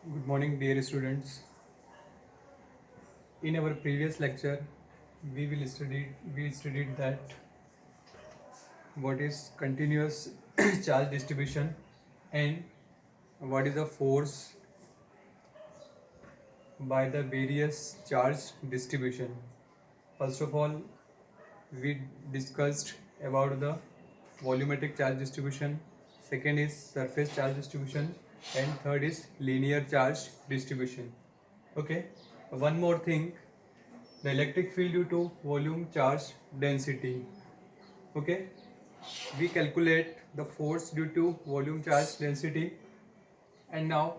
Good morning, dear students. In our previous lecture, we studied that what is continuous charge distribution and what is the force by the various charge distribution. First of all, we discussed about the volumetric charge distribution. Second is surface charge distribution, and third is linear charge distribution. Okay. One more thing, the electric field due to volume charge density. Okay, we calculate the force due to volume charge density, and now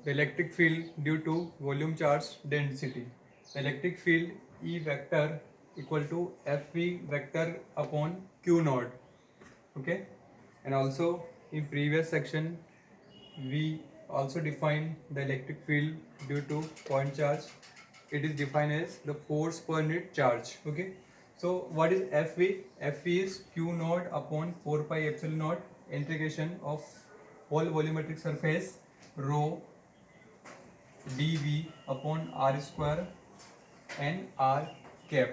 the electric field due to volume charge density. The electric field E vector equal to Fv vector upon Q naught. Okay, and also in previous section we also define the electric field due to point charge. It is defined as the force per unit charge. Okay, so what is Fv? Fv is Q naught upon 4 pi epsilon naught integration of whole volumetric surface rho dV upon r square and r cap.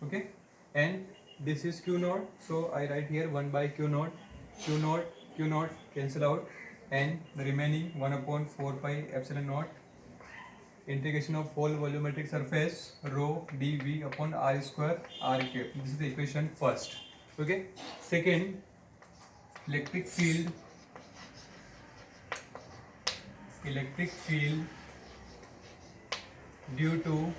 Okay, and this is Q naught, so I write here 1 by Q naught. Q naught cancel out, and the remaining 1 upon 4 pi epsilon naught integration of whole volumetric surface rho dV upon r square r cap. This is the equation first. Okay, second, electric field due to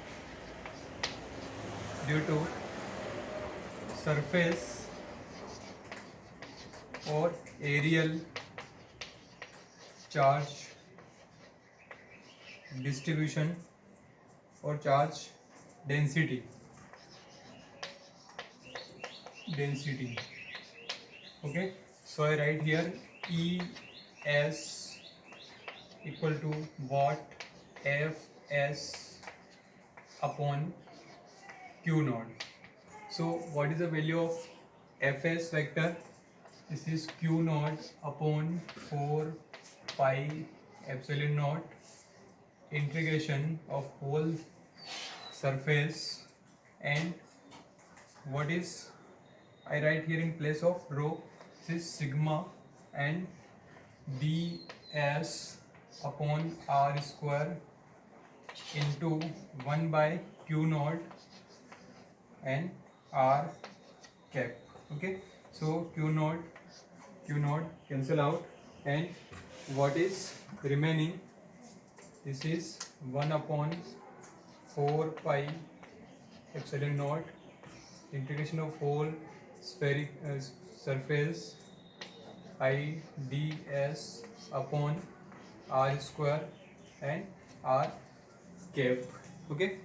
surface or aerial charge distribution or charge density. Okay, so I write here Es equal to watt Fs upon Q naught. So what is the value of Fs vector? This is Q naught upon 4 pi epsilon naught integration of whole surface, and what is, I write here in place of rho, this is sigma, and ds upon r square into 1 by Q naught and r cap. Okay, so Q naught cancel out, and what is remaining, this is 1 upon 4 pi epsilon naught integration of whole spheric surface I ds upon r square and r cap. Okay,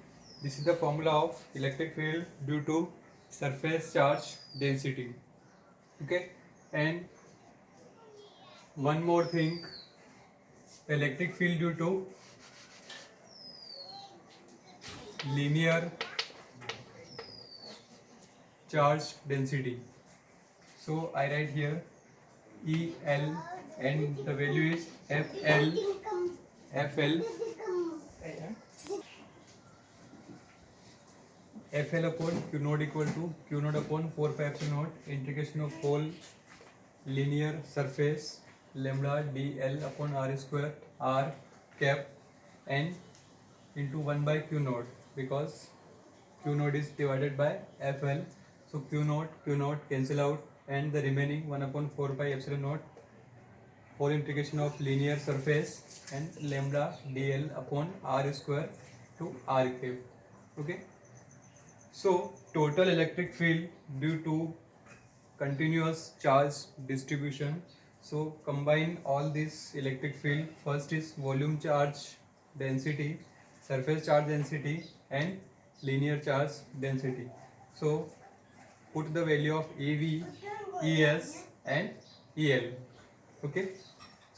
this is the formula of electric field due to surface charge density. Okay, and one more thing, the electric field due to linear charge density. So I write here EL, and the value is FL upon Q naught equal to Q naught upon 4 pi epsilon naught integration of whole linear surface lambda dl upon r square r cap and into 1 by Q naught, because Q naught is divided by FL. So Q naught cancel out, and the remaining 1 upon 4 pi epsilon naught whole integration of linear surface and lambda dl upon r square to r cap. Okay, so total electric field due to continuous charge distribution. So combine all this electric field. First is volume charge density, surface charge density, and linear charge density. So put the value of EV, ES, and EL. Okay,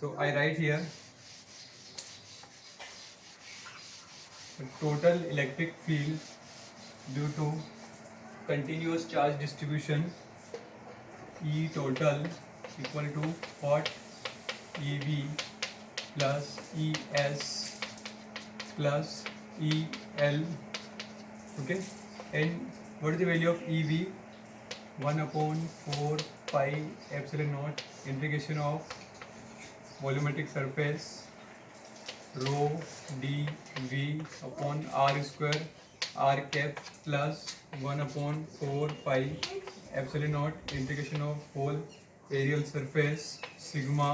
so I write here the total electric field due to continuous charge distribution E total equal to what EV plus ES plus EL. Okay, and what is the value of EV? 1 upon 4 pi epsilon naught integration of volumetric surface rho dV upon r square r cap plus 1 upon 4 pi epsilon naught integration of whole aerial surface sigma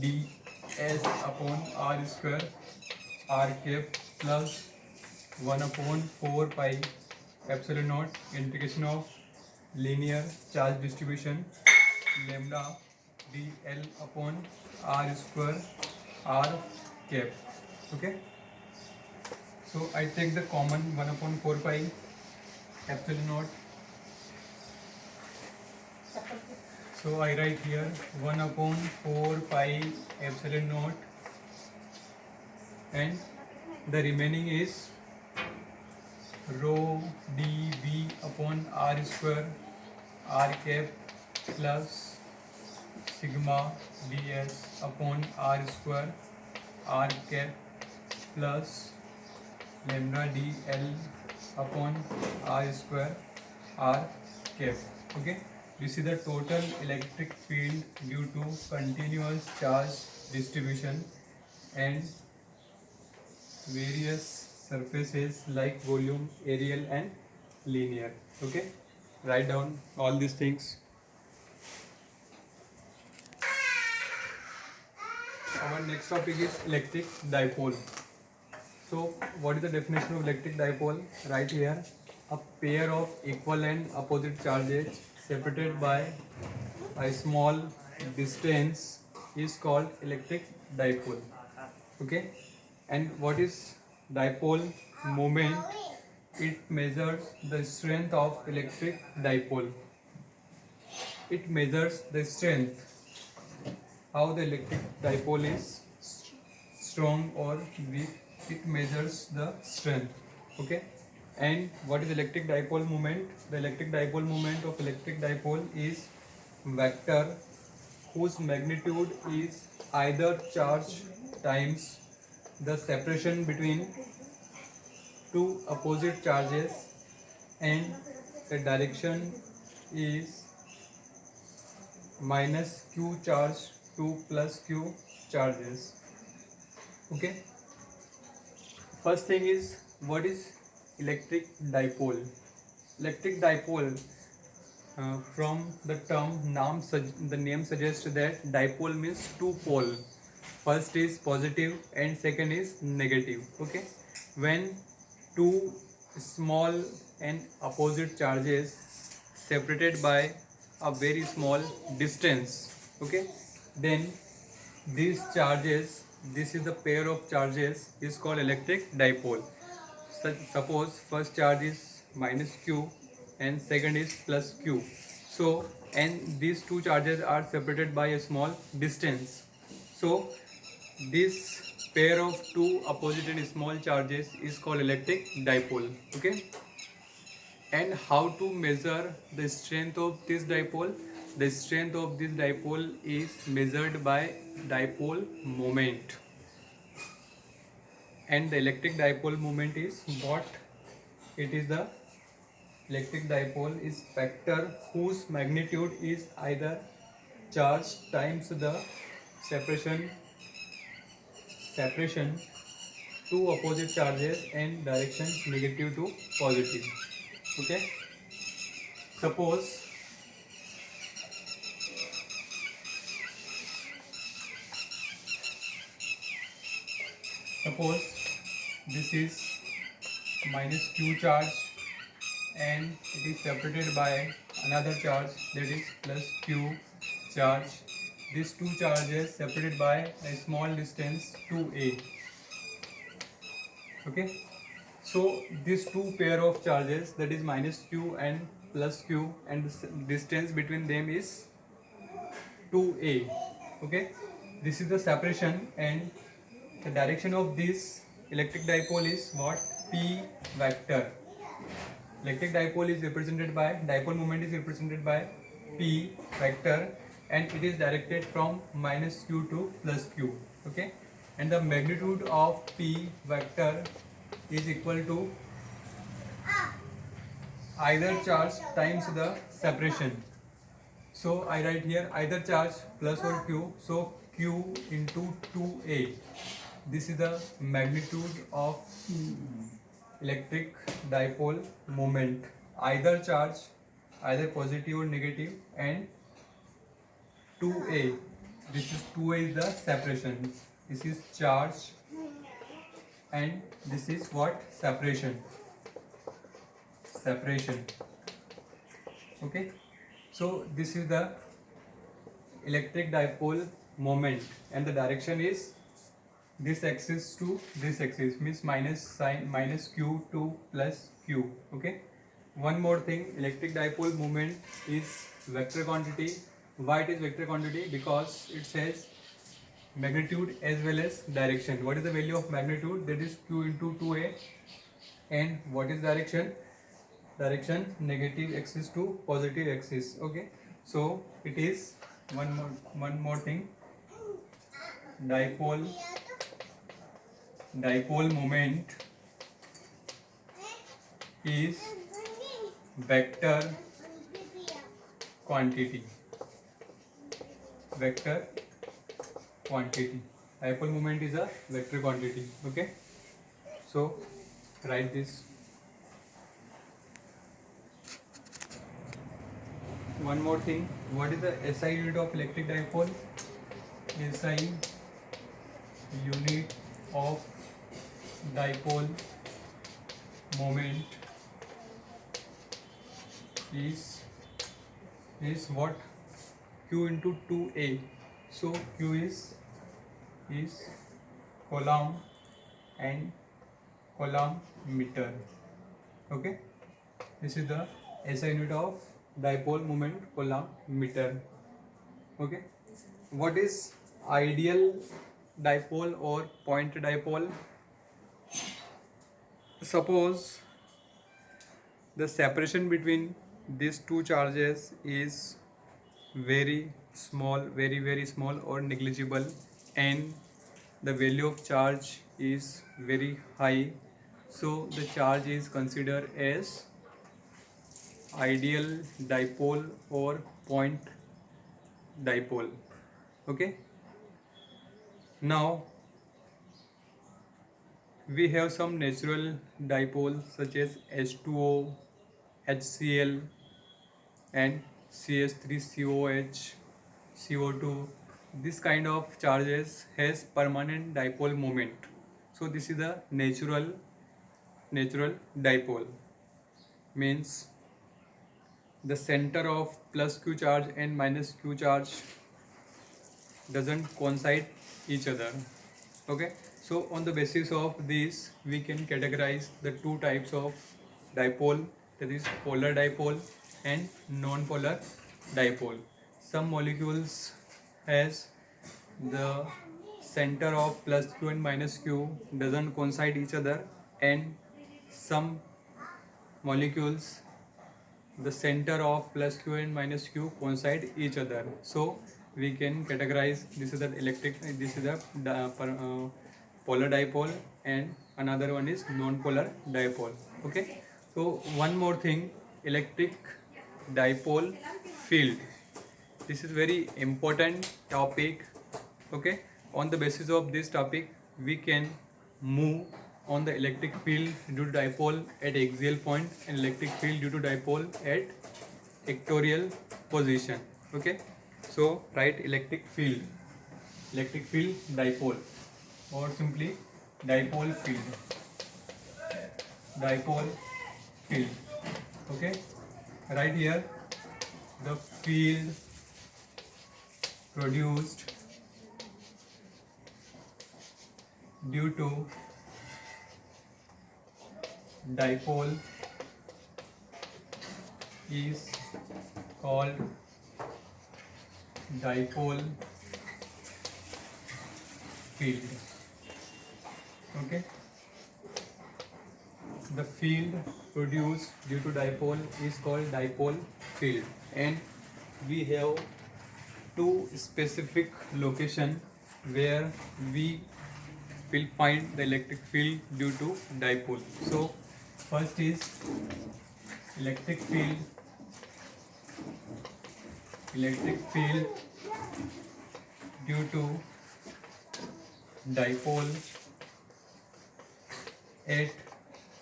ds upon r square r cap plus 1 upon 4 pi epsilon naught integration of linear charge distribution lambda dl upon r square r cap. Okay, so I take the common 1 upon 4 pi epsilon naught. So I write here 1 upon 4 pi epsilon naught, and the remaining is rho dV upon r square r cap plus sigma ds upon r square r cap plus lambda dl upon r square r cap. Okay, this is the total electric field due to continuous charge distribution and various surfaces like volume, aerial and linear. Okay, write down all these things. Our next topic is electric dipole. So what is the definition of electric dipole? Right here, a pair of equal and opposite charges separated by a small distance is called electric dipole. Okay, and what is dipole moment? It measures the strength of electric dipole. It measures the strength, how the electric dipole is strong or weak. It measures the strength. Okay, and what is electric dipole moment? The electric dipole moment of electric dipole is vector whose magnitude is either charge times the separation between two opposite charges, and the direction is minus q charge to plus q charges. Okay, first thing is, what is electric dipole? Electric dipole, from the term the name suggests that dipole means two pole. First is positive and second is negative. Okay, when two small and opposite charges separated by a very small distance, okay, then these charges, this is the pair of charges, is called electric dipole. Suppose first charge is minus q and second is plus q. So, and these two charges are separated by a small distance. So this pair of two opposite and small charges is called electric dipole. Okay, and how to measure the strength of this dipole? The strength of this dipole is measured by dipole moment, and the electric dipole moment is what? It is the electric dipole is vector whose magnitude is either charge times the separation two opposite charges and direction negative to positive. Okay, suppose this is minus q charge and it is separated by another charge, that is plus q charge. These two charges separated by a small distance 2a. Okay, so these two pair of charges, that is minus q and plus q, and the distance between them is 2a. Okay, this is the separation, and the direction of this electric dipole is what? P vector. Electric dipole is represented by, dipole moment is represented by P vector, and it is directed from minus q to plus q. Okay, and the magnitude of p vector is equal to either charge times the separation. So I write here either charge plus or q, so q into 2a. This is the magnitude of electric dipole moment, either charge, either positive or negative, and 2a. This is 2a is the separation. This is charge and this is what? Separation. Separation. Okay. So this is the electric dipole moment and the direction is this axis to this axis, means minus sign minus q to plus q. Okay. One more thing, electric dipole moment is vector quantity. Why it is vector quantity? Because it says magnitude as well as direction. What is the value of magnitude? That is q into 2a. And what is direction? Direction negative axis to positive axis. Okay, so it is one more thing, dipole moment is vector quantity. Vector quantity. Dipole moment is a vector quantity. Okay, so write this. One more thing, what is the SI unit of electric dipole? SI unit of dipole moment is what? Q into 2a. So Q is coulomb and coulomb meter. Okay, this is the SI unit of dipole moment, coulomb meter. Okay, what is ideal dipole or point dipole? Suppose the separation between these two charges is very small, very small or negligible, and the value of charge is very high, so the charge is considered as ideal dipole or point dipole. Okay, now we have some natural dipoles such as H2O, HCl and CH3COH, CO2. This kind of charges has permanent dipole moment. So this is the natural dipole. Means the center of plus q charge and minus q charge doesn't coincide each other. Okay, so on the basis of this we can categorize the two types of dipole, that is polar dipole and non-polar dipole. Some molecules has the center of plus q and minus q doesn't coincide each other, and some molecules the center of plus q and minus q coincide each other. So we can categorize this is the polar dipole and another one is non-polar dipole. Okay, so one more thing, electric dipole field. This is very important topic. Okay, on the basis of this topic we can move on the electric field due to dipole at axial point and electric field due to dipole at equatorial position. Okay, so write electric field dipole, or simply dipole field. Okay, right here the field produced due to dipole is called dipole field. Okay, the field produced due to dipole is called dipole field, and we have two specific location where we will find the electric field due to dipole. So first is electric field due to dipole at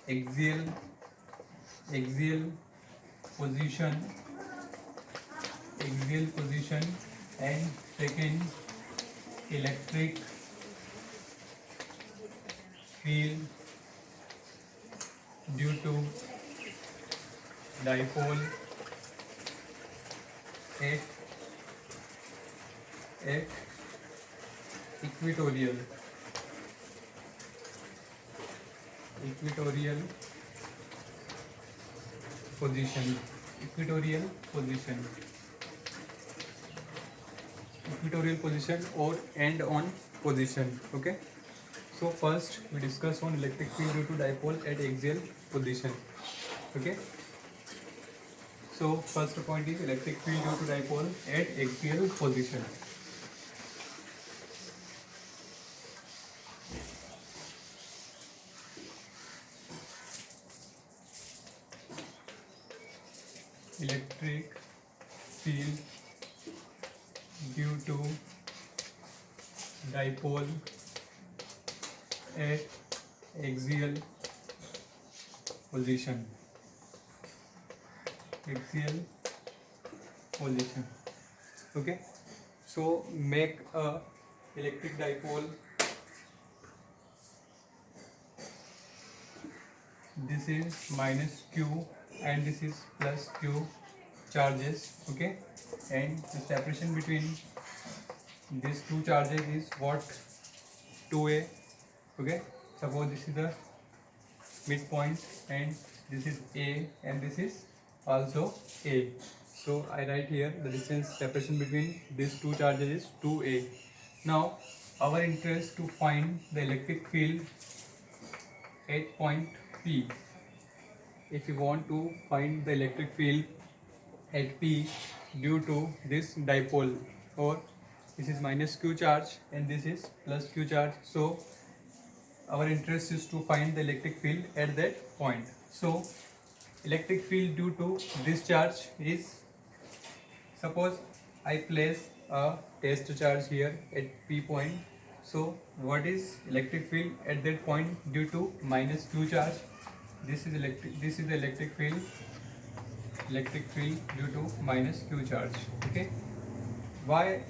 axial position and second electric field due to dipole at equatorial position or end on position. Okay, so first we discuss on electric field due to dipole at axial position. Okay, so first point is electric field due to dipole at axial position. Electric field due to dipole at axial position. Okay, so make a electric dipole. This is minus q and this is plus q charges. Okay, and the separation between these two charges is what? 2a. Okay, suppose this is the midpoint and this is a and this is also a. So I write here the distance separation between these two charges is 2a. Now our interest to find the electric field at point P. If you want to find the electric field at P due to this dipole, or this is minus q charge and this is plus q charge, so our interest is to find the electric field at that point. So electric field due to this charge is, suppose I place a test charge here at P point. So what is electric field at that point due to minus q charge? This is the electric field due to minus q charge. Okay, why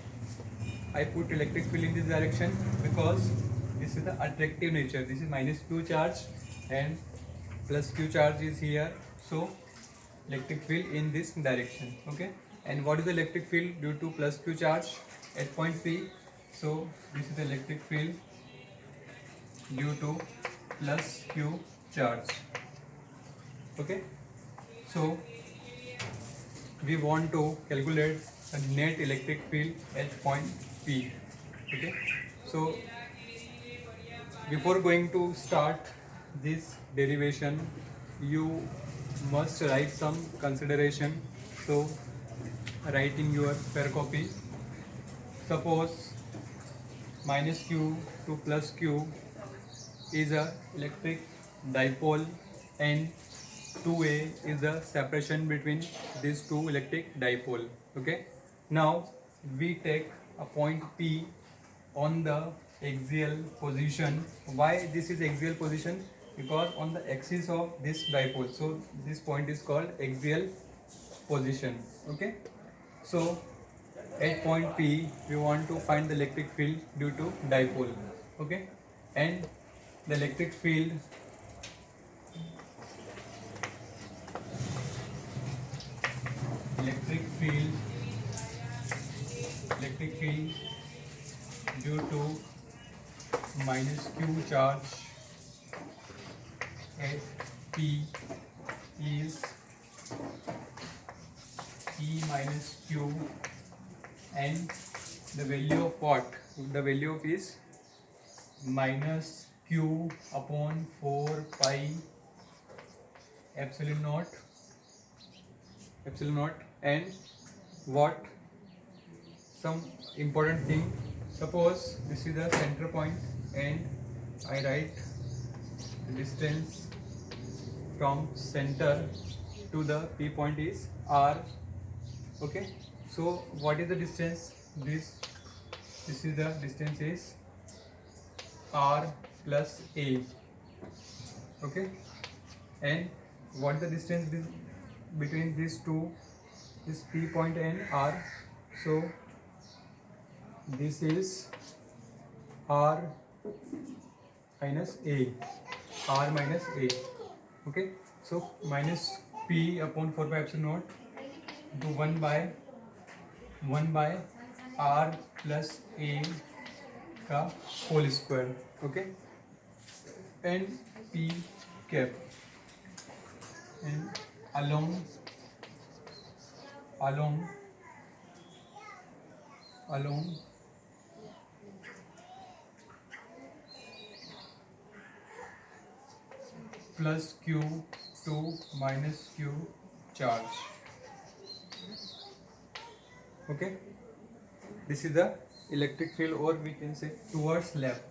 I put electric field in this direction? Because this is the attractive nature. This is minus q charge and plus q charge is here, so electric field in this direction. Okay, and what is the electric field due to plus q charge at point P? So this is the electric field due to plus q charge. Okay, so we want to calculate the net electric field at point P. Okay, so before going to start this derivation, you must write some consideration. So write in your fair copy. Suppose minus q to plus q is a electric dipole and 2a is the separation between these two electric dipole. Okay, now we take a point P on the axial position. Why this is axial position? Because on the axis of this dipole, so this point is called axial position. Okay, so at point P we want to find the electric field due to dipole. Okay, and the electric field due to minus q charge at P is E minus q, and the value of what? The value of is minus q upon 4 pi epsilon naught and what? some important thing. Suppose this is the center point and I write the distance from center to the P point is R. Okay, so what is the distance? This is the distance is R plus A. Okay, and what is the distance between these two, this P point and R? So this is R minus A, R minus A. Okay, so minus P upon 4 by epsilon naught to 1 by R plus A का whole square. Okay, and P cap, and along plus Q to minus Q charge. Okay, this is the electric field, or we can say towards left,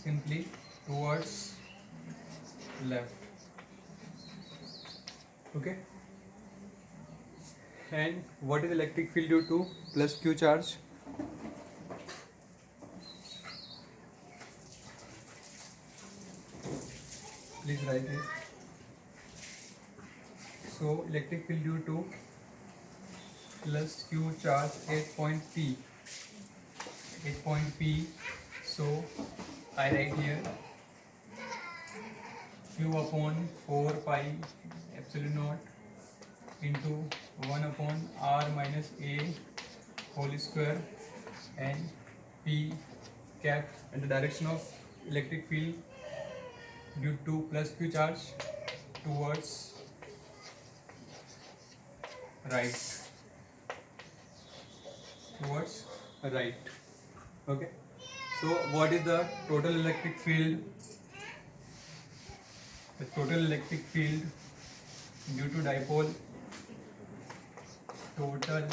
simply towards left. Okay, and what is electric field due to plus Q charge? Please write it. So electric field due to plus Q charge at point P. So I write here Q upon 4 pi epsilon naught into 1 upon R minus A whole square, and P cap, and the direction of electric field due to plus Q charge towards right. Okay, so what is the total electric field? The total electric field due to dipole, total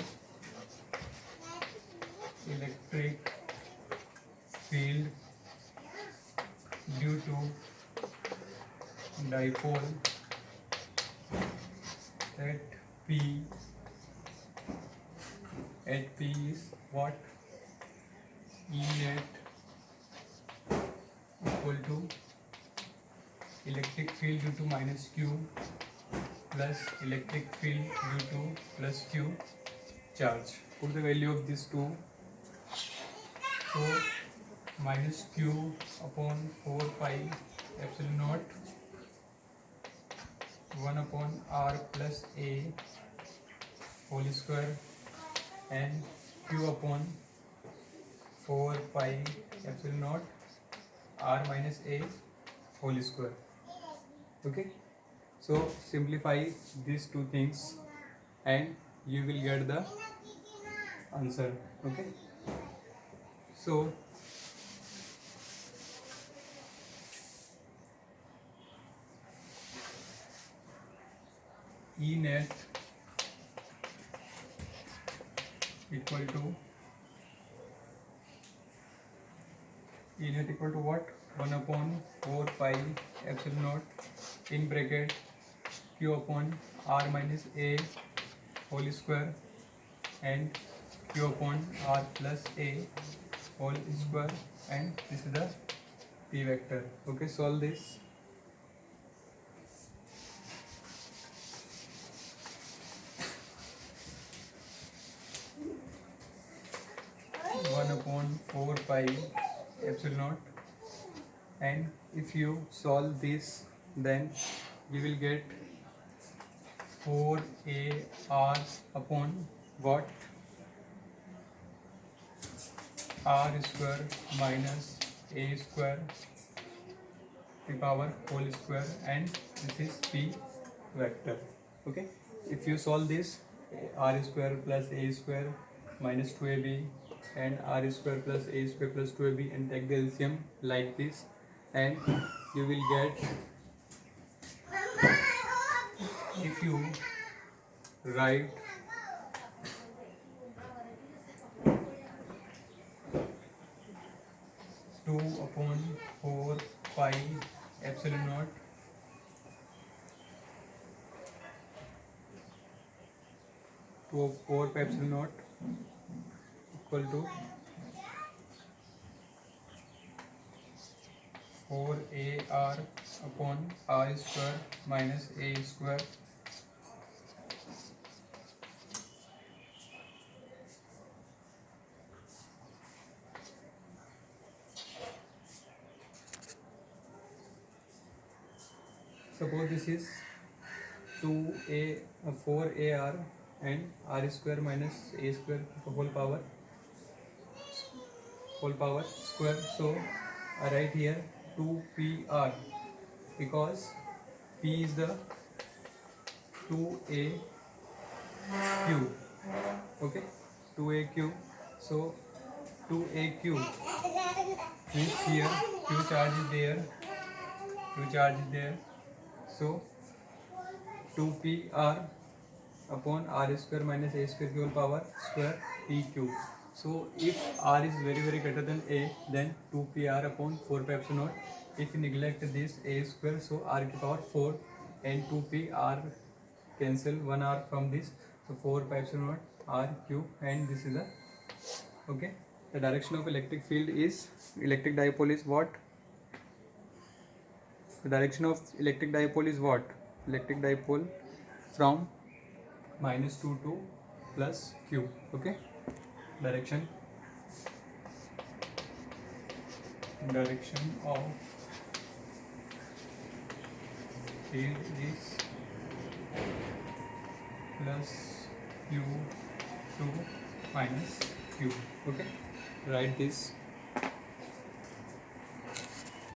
electric field due to dipole at P is what? E net equal to electric field due to minus Q plus electric field due to plus Q charge. Put the value of these two. So minus Q upon 4 pi epsilon naught 1 upon R plus A whole square, and Q upon 4 pi epsilon naught R minus A whole square. Okay, so simplify these two things and you will get the answer. Okay, so E net equal to what? 1 upon 4 pi epsilon naught in bracket Q upon R minus A whole square and Q upon R plus A whole square, and this is the P vector. Okay, solve this. Upon 4 pi epsilon naught, and if you solve this, then you will get 4a r upon what? R square minus a square to power whole square, and this is P vector. Okay, if you solve this, r square plus a square minus 2ab and r square plus a square plus 2ab, and take the LCM like this, and you will get, if you write 2 upon 4 pi epsilon naught 2 4 pi epsilon naught equal to 4 AR upon R square minus A square suppose this is 4AR and R square minus A square whole power square. So I write here 2PR because P is the 2AQ. Okay, 2AQ. So 2AQ means here Q charge is there. So 2PR upon R square minus A square whole power square PQ. So if R is very greater than A, then 2PR upon 4 pi epsilon naught. If you neglect this A square, so R की power 4 and 2PR cancel 1 R from this. So 4 pi epsilon naught R cube, and this is the okay. The direction of electric field is electric dipole is what? The direction of electric dipole is what? Electric dipole from -2 to +q. Okay, direction of field is +q to -q. Okay, write this.